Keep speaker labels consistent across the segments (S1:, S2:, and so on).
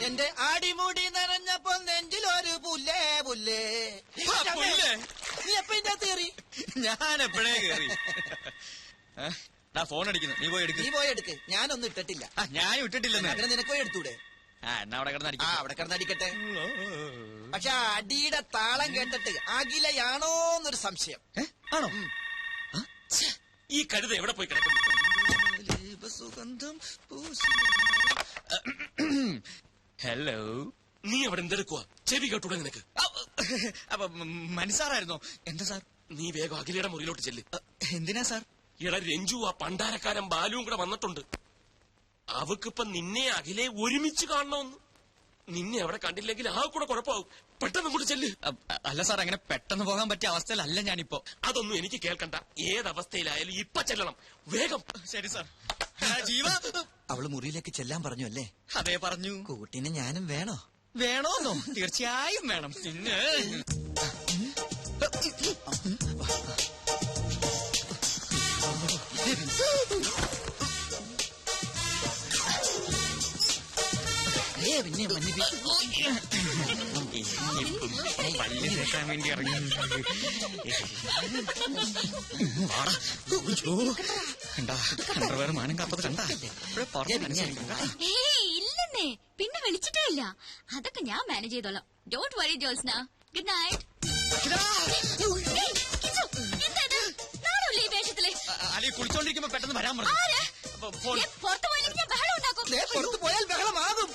S1: എന്റെ അടിമുടി നിറഞ്ഞപ്പോ നെഞ്ചിലൊരു പുല്ലേ പുല്ലേ. നീ എപ്പ ഇതിന്റെ കയറി?
S2: ഞാൻ എപ്പോഴേ കയറി. ഫോൺ അടിക്കുന്നു, നീ പോയി എടുക്ക്.
S1: നീ പോയി എടുക്ക്, ഞാനൊന്നും ഇട്ടിട്ടില്ല.
S2: ഞാനും ഇട്ടിട്ടില്ലെന്ന്.
S1: അങ്ങനെ നിനക്ക് പോയി എടുത്തൂടെ?
S2: എന്നാ അവിടെ കിടന്നടിക്കും.
S1: അവിടെ കിടന്നടിക്കട്ടെ. പക്ഷെ അടിയുടെ താളം കേട്ടിട്ട് അഖിലയാണോന്നൊരു സംശയം.
S2: ആണോ?
S3: ഈ കഴുത എവിടെ പോയി കിടക്കുന്നു?
S1: സുഗന്ധം.
S2: ഹലോ,
S3: നീ അവിടെ എന്തെടുക്കുക? ചെവി കേട്ടൂടെ നിനക്ക്?
S2: അപ്പൊ മനസ്സാറായിരുന്നോ? എന്താ സാർ?
S3: നീ വേഗം അഖിലയുടെ മുറിയിലോട്ട് ചെല്ല്.
S2: എന്തിനാ സാർ?
S3: ഇട രഞ്ജു ആ പണ്ടാരക്കാരൻ ബാലുവും കൂടെ വന്നിട്ടുണ്ട്. അവക്കിപ്പൊ നിന്നെ അഖിലെ ഒരുമിച്ച് കാണണമെന്ന്. നിന്നെ അവിടെ കണ്ടില്ലെങ്കിൽ ആ കൂടെ കുഴപ്പമാവും. പെട്ടെന്ന് കൂടെ ചെല്ല്.
S2: അല്ല സാർ, അങ്ങനെ പെട്ടെന്ന് പോകാൻ പറ്റിയ അവസ്ഥയിലല്ല ഞാനിപ്പോ.
S3: അതൊന്നും എനിക്ക് കേൾക്കണ്ട. ഏതവസ്ഥയിലായാലും ഇപ്പൊ ചെല്ലണം. വേഗം.
S2: ശരി സാർ. ജീവ,
S1: അവള് മുറിയിലേക്ക് ചെല്ലാൻ പറഞ്ഞു അല്ലേ?
S2: അതേ പറഞ്ഞു.
S1: കൂട്ടിന് ഞാനും വേണോ?
S2: വേണോന്നോ? തീർച്ചയായും വേണം. പിന്നെ
S1: പിന്നെ
S2: പല്ല് തേക്കാൻ വേണ്ടി ഇറങ്ങി. വേറെ മാനം കാപ്പത് കണ്ടാ?
S4: ഇല്ലെന്നേ, പിന്നെ വിളിച്ചിട്ടേ ഇല്ല. അതൊക്കെ ഞാൻ മാനേജ് ചെയ്തോളാം. Don't worry Jyotsna. Good night. ഈ വേഷത്തില്
S2: കുളിച്ചോണ്ടിരിക്കുമ്പോ പെട്ടെന്ന് വരാൻ പറഞ്ഞു.
S4: പുറത്തു പോയില്ലെങ്കിൽ ഞാൻ ബഹളം ഉണ്ടാക്കും.
S1: പുറത്തു പോയാൽ ബഹളമാകും.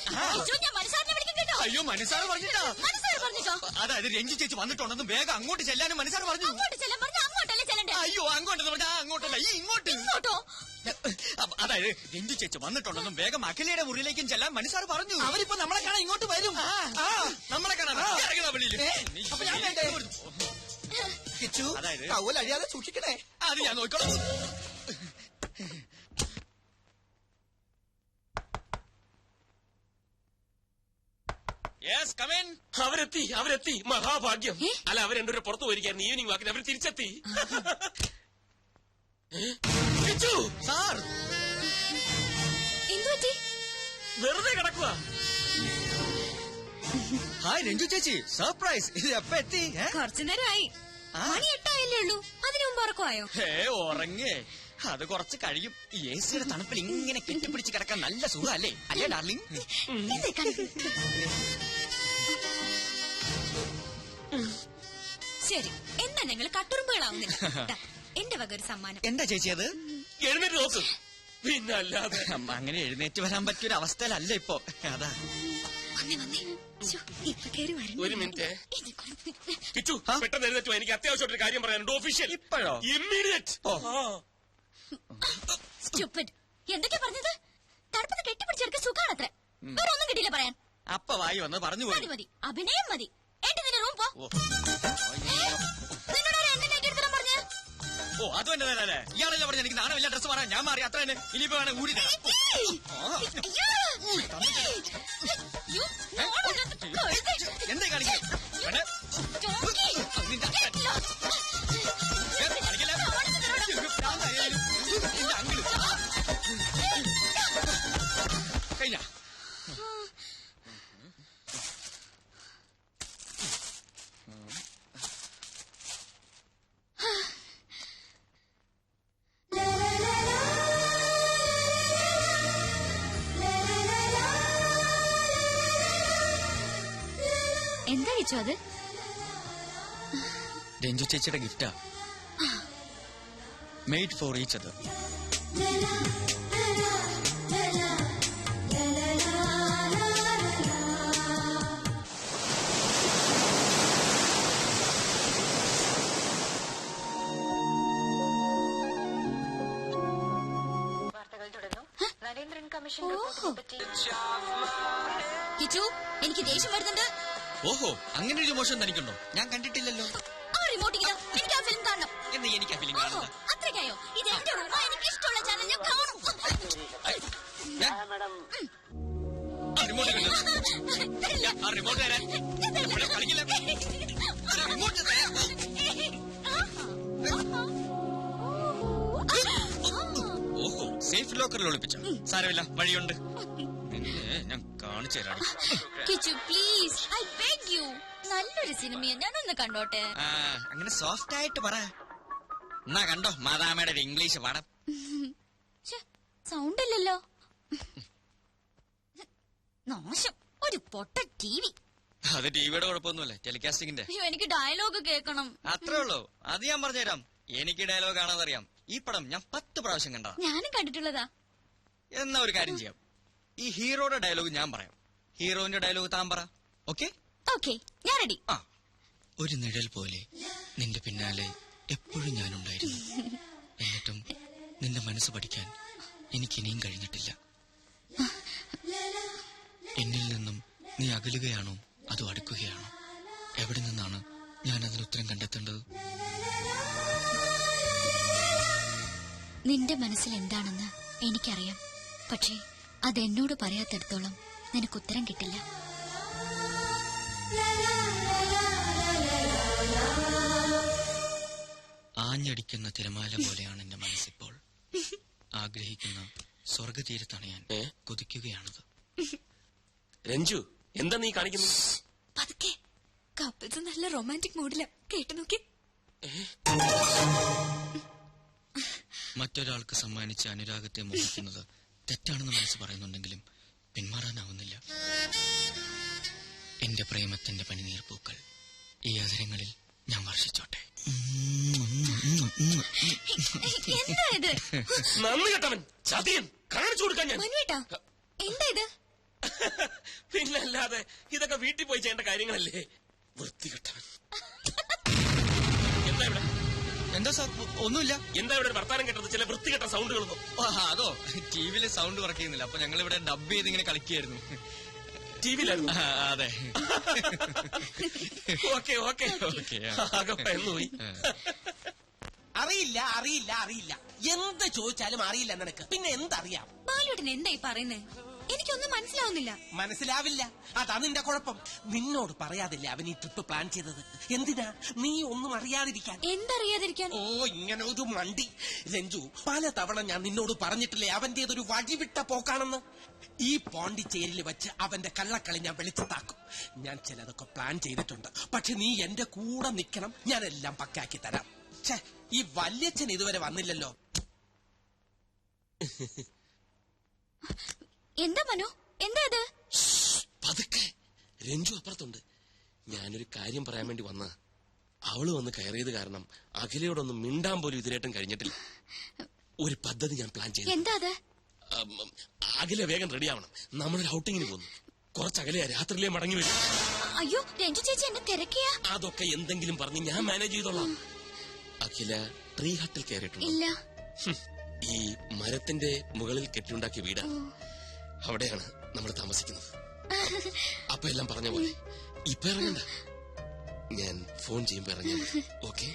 S4: ഞാൻ മനസ്സാറിനെ വിളിക്കും കേട്ടോ.
S2: അയ്യോ, മനസ്സാറ് പറഞ്ഞിട്ടോ?
S4: മനസ്സാറ് പറഞ്ഞിട്ടോ?
S2: അതായത് രഞ്ജി ചേച്ചി വന്നിട്ടുണ്ടെന്നും വേഗം അങ്ങോട്ട് ചെല്ലാനും മനസ്സാറ് പറഞ്ഞു.
S4: അങ്ങോട്ട് ചെല്ലാൻ പറഞ്ഞാൽ അങ്ങോട്ടല്ലേ ചെല്ലണ്ടേ?
S2: അയ്യോ, അങ്ങോട്ടെന്ന് പറഞ്ഞാ അങ്ങോട്ടല്ല, ഈ ഇങ്ങോട്ട്.
S4: ഇങ്ങോട്ടോ?
S2: അതായത് രഞ്ജി ചേച്ചി വന്നിട്ടുണ്ടെന്നും വേഗം അഖിലയുടെ മുറിയിലേക്കും ചെല്ലാൻ മനസ്സാറ് പറഞ്ഞു.
S1: അവരിപ്പോ നമ്മളെ കാണാൻ ഇങ്ങോട്ട് വരും.
S2: നമ്മളെ കാണാൻ വെളിയിൽ.
S1: അപ്പൊ ഞാൻ വേണ്ടേ? കിച്ചു, കൗവൽ അഴിയാതെ സൂക്ഷിക്കണേ.
S2: അത് ഞാൻ നോക്കണം.
S3: അവരെത്തി. മഹാഭാഗ്യം. അല്ല, അവരെന്റെ പുറത്തു പോയിരിക്കായിരുന്നു. ഈവനിങ് വാക്കിന് അവർ തിരിച്ചെത്തി.
S2: സാർ,
S4: എന്തുപറ്റി?
S3: വെറുതെ കിടക്കുക.
S2: ഹായ് രഞ്ജു ചേച്ചി, സർപ്രൈസ്. ഇത് എപ്പ എത്തി?
S4: കുറച്ചു നേരമായി. മണി 8 ആയല്ലേ ഉള്ളൂ. അതിനു മുമ്പ് ഉറക്കമായോ?
S2: ഉറങ്ങേ, അത് കുറച്ച് കഴിയും. ഈ എ സിയുടെ തണുപ്പിൽ ഇങ്ങനെ കെട്ടിപ്പിടിച്ച് കിടക്കാൻ നല്ല സുഖല്ലേ? അല്ലേ ഡാർലിംഗ്?
S4: ശരി, എന്നാ ഞങ്ങൾ കട്ടുറുമ്പുകളാവുന്നില്ല. എന്റെ വക ഒരു സമ്മാനം.
S2: എന്താ ചേച്ചി അത്?
S3: എഴുന്നേറ്റ് നോക്ക്. പിന്നല്ലാതെ
S2: അങ്ങനെ എഴുന്നേറ്റ് വരാൻ പറ്റിയൊരു അവസ്ഥയിലല്ല ഇപ്പൊ. അതാ.
S3: ഒരു മിനിറ്റ് കിച്ചു, പെട്ടെന്ന് എഴുന്നേറ്റോ. എനിക്ക് അത്യാവശ്യമായിട്ടൊരു കാര്യം പറയാനുണ്ട്. ഒഫീഷ്യൽ.
S2: ഇപ്പോഴോ?
S3: ഇമ്മീഡിയറ്റ്.
S4: എന്തൊക്കെയാ പറഞ്ഞത്? തണുപ്പത്ത് കെട്ടിപ്പിടിച്ചെടുക്ക സുഖാണത്രേ. വേറെ ഒന്നും കിട്ടിയില്ല പറയാൻ.
S2: അപ്പ വായി വന്ന് പറഞ്ഞു പോയി.
S4: മതി, അഭിനയം മതി. എന്റെ നിന്റെ റൂം പോ. നിന്നോട് എന്റെ നൈറ്റ് എടുത്തരാൻ പറഞ്ഞ?
S2: ഓ, അതും എന്റെ നേരല്ലേ? ഇയാളല്ലേ പറഞ്ഞ എനിക്ക് നാണമില്ല ഡ്രസ് മാറാൻ. ഞാൻ മാറി, അത്ര തന്നെ. ഇനിയിപ്പോ വേണം ഊരി തരാം. എന്താ കാണിക്കേ? കഴിഞ്ഞ
S4: എന്താ കിച്ചു അത്?
S2: രഞ്ജു ചേച്ചിയുടെ ഗിഫ്റ്റാ. Made for each other.
S4: Kichu, എനിക്ക് ദേഷ്യം വരുന്നുണ്ട്.
S2: ഓഹോ, അങ്ങനെ ഒരു മോശം തനിക്കുണ്ടോ? ഞാൻ കണ്ടിട്ടില്ലല്ലോ.
S4: ആ റിമോട്ടിങ്ങില്ല. എനിക്ക് ആ ഫിലിം കാണണം.
S2: എന്നാ എനിക്ക് ആ ഫിലിം കാണണ്ട.
S4: അത്രയ്ക്കായോ? ഇത് എന്റെ റൂമാ. എനിക്ക് ഇഷ്ടമുള്ള ചാനൽ ഞാൻ കാണും.
S2: റിമോട്ട് റിമോട്ട് തരാൻ കളിക്കില്ല. റിമോട്ട് തരാം. ഓഹോ, സേഫ് ലോക്കറിൽ ഒളിപ്പിച്ച. സാരമില്ല, വഴിയുണ്ട്. ഞാൻ കാണിച്ചു തരാടി.
S4: Kichu please I beg you. നല്ലൊരു സിനിമയാ, ഞാനൊന്ന് കണ്ടോട്ടെ.
S2: അങ്ങനെ സോഫ്റ്റ് ആയിട്ട് പറ. എന്നാ കണ്ടോ മാതാമയുടെ ഒരു ഇംഗ്ലീഷ് പടം.
S4: സൗണ്ട് ഇല്ലല്ലോ. നാശം, ഒരു പൊട്ട ടിവി.
S2: അത് ടിവിയുടെ കുഴപ്പമൊന്നുമല്ല, ടെലികാസ്റ്റിംഗിന്റെ.
S4: അയ്യോ, എനിക്ക് ഡയലോഗ് കേൾക്കണം.
S2: അത്രേ ഉള്ളൂ, അത് ഞാൻ പറഞ്ഞുതരാം. എനിക്ക് ഡയലോഗ് കാണാതറിയാം. ഈ പടം ഞാൻ 10 പ്രാവശ്യം കണ്ടതാ.
S4: ഞാനും കണ്ടിട്ടുള്ളതാ.
S2: എന്നാ ഒരു കാര്യം ചെയ്യാം, ഈ ഹീറോയുടെ ഡയലോഗ് ഞാൻ പറയാം, ഹീറോയിന്റെ ഡയലോഗ് താൻ പറ. ഓക്കെ
S4: ഓക്കെ, ഞാൻ റെഡി.
S2: ഒരു നിഴൽ പോലെ നിന്റെ പിന്നാലെ എപ്പോഴും ഞാനുണ്ടായിരുന്നു. എന്നിട്ടും നിന്റെ മനസ്സ് പഠിക്കാൻ എനിക്കിനിയും കഴിഞ്ഞിട്ടില്ല. എന്നിൽ നിന്നും നീ അകലുകയാണോ അതോ അടുക്കുകയാണോ? എവിടെ നിന്നാണ് ഞാൻ അതിന് ഉത്തരം കണ്ടെത്തേണ്ടത്?
S4: നിന്റെ മനസ്സിൽ എന്താണെന്ന് എനിക്കറിയാം. പക്ഷേ അതെന്നോട് പറയാത്തിടത്തോളം നിനക്ക് ഉത്തരം കിട്ടില്ല.
S2: ആഞ്ഞടിക്കുന്ന തിരമാല പോലെയാണ് എന്റെ മനസ്സിപ്പോൾ. ആഗ്രഹിക്കുന്ന സ്വർഗതീരത്താണ് ഞാൻ. കൊതിക്കുകയാണത്.
S3: രഞ്ജു, എന്താ നീ കാണിക്കുന്നത്?
S4: പതുക്കെ, കപ്പിൾസ് നല്ല റൊമാൻറ്റിക് മൂഡില. കേട്ടു നോക്കി.
S2: മറ്റൊരാൾക്ക് സമ്മാനിച്ച അനുരാഗത്തെ മോഹിക്കുന്നത് തെറ്റാണെന്ന് മനസ്സ് പറയുന്നുണ്ടെങ്കിലും പിന്മാറാനാവുന്നില്ല. എന്റെ പ്രേമത്തിന്റെ പനിനീർ പൂക്കൾ ഈ അവസരങ്ങളിൽ ഞാൻ വർഷിച്ചോട്ടെ.
S4: എന്താ ഇത്?
S3: നന്ദി കെട്ടവൻ, ചതിയൻ, കാണിച്ചു കൊടുക്കാൻ ഞാൻ.
S4: എന്താ ഇത്?
S3: പിന്നല്ലാതെ ഇതൊക്കെ വീട്ടിൽ പോയി ചെയ്യേണ്ട കാര്യങ്ങളല്ലേ. വൃത്തികെട്ടവൻ. എന്താ ഇവിടെ?
S2: എന്താ സാർ? ഒന്നുമില്ല.
S3: എന്താ ഇവിടെ വർത്താനം കേട്ടത്? ചില വൃത്തികെട്ട സൗണ്ടുകളൊന്നും.
S2: അതോ, ടിവിയില് സൗണ്ട് വർക്ക് ചെയ്യുന്നില്ല, അപ്പൊ ഞങ്ങൾ ഇവിടെ ഡബ് ചെയ്ത് ഇങ്ങനെ കളിക്കുകയായിരുന്നു.
S3: ടിവിയിലായിരുന്നു?
S2: അതെ.
S3: ഓക്കെ ഓക്കെ, പോയി.
S1: അറിയില്ല അറിയില്ല അറിയില്ല, എന്ത് ചോദിച്ചാലും അറിയില്ല നിനക്ക്. പിന്നെ എന്തറിയാം?
S4: ബാലുവേട്ടൻ എന്തായി പറയുന്നേ? എനിക്കൊന്നും മനസ്സിലാവുന്നില്ല.
S1: മനസ്സിലാവില്ല, അതാ നിന്റെ കുഴപ്പം. നിന്നോട് പറയാതില്ല അവൻ ഈ ട്രിപ്പ് പ്ലാൻ ചെയ്തത്. എന്തിനാ? നീ ഒന്നും അറിയാതിരിക്കാൻ.
S4: എന്തറിയാതിരിക്കാൻ?
S1: ഓ, ഇങ്ങനെ ഒരു മണ്ടി. രഞ്ജു, പല തവണ ഞാൻ നിന്നോട് പറഞ്ഞിട്ടില്ലേ അവന്റേതൊരു വഴിവിട്ട പോക്കാണെന്ന്. ഈ പോണ്ടിച്ചേരിയിൽ വെച്ച് അവന്റെ കള്ളക്കളി ഞാൻ വെളിച്ചത്താക്കും. ഞാൻ ചിലതൊക്കെ പ്ലാൻ ചെയ്തിട്ടുണ്ട്. പക്ഷെ നീ എന്റെ കൂടെ നിൽക്കണം, ഞാനെല്ലാം പക്കാക്കി തരാം. ഛേ, ഈ വല്യച്ഛൻ ഇതുവരെ വന്നില്ലല്ലോ.
S4: എന്താ മനു, എന്താ ഇത്?
S3: പതുക്കെ, രഞ്ജു അപ്പുറത്തുണ്ട്. ഞാനൊരു കാര്യം പറയാൻ വേണ്ടി വന്ന അവള് വന്ന് കയറിയത് കാരണം അഖിലയോടൊന്നും മിണ്ടാൻ പോലും ഇതിലേട്ടും കഴിഞ്ഞിട്ടില്ല. ഒരു പദ്ധതി ഞാൻ പ്ലാൻ ചെയ്തു.
S4: എന്താ അത്?
S3: അഖില വേഗം റെഡി ആവണം. നമ്മളൊരു ഔട്ടിങ്ങിന് പോകുന്നു. കുറച്ചകലെയാ, രാത്രിയിലേ മടങ്ങി വരും.
S4: അയ്യോ, രഞ്ജു ചേച്ചി എന്നെ തിരക്കിയാ.
S3: അതൊക്കെ എന്തെങ്കിലും പറഞ്ഞ് ഞാൻ മാനേജ് ചെയ്തോളാം. അഖില ട്രീ ഹട്ടിൽ കയറിയിട്ടുണ്ട്. ഈ മരത്തിന്റെ മുകളിൽ കെട്ടിയുണ്ടാക്കിയ വീടാ. അവിടെയാണ് നമ്മൾ താമസിക്കുന്നത്. അപ്പൊ എല്ലാം പറഞ്ഞ പോലെ ഇപ്പൊ ഇറങ്ങണ്ട, ഞാൻ ഫോൺ ചെയ്യുമ്പോ ഇറങ്ങി. ഓക്കെ?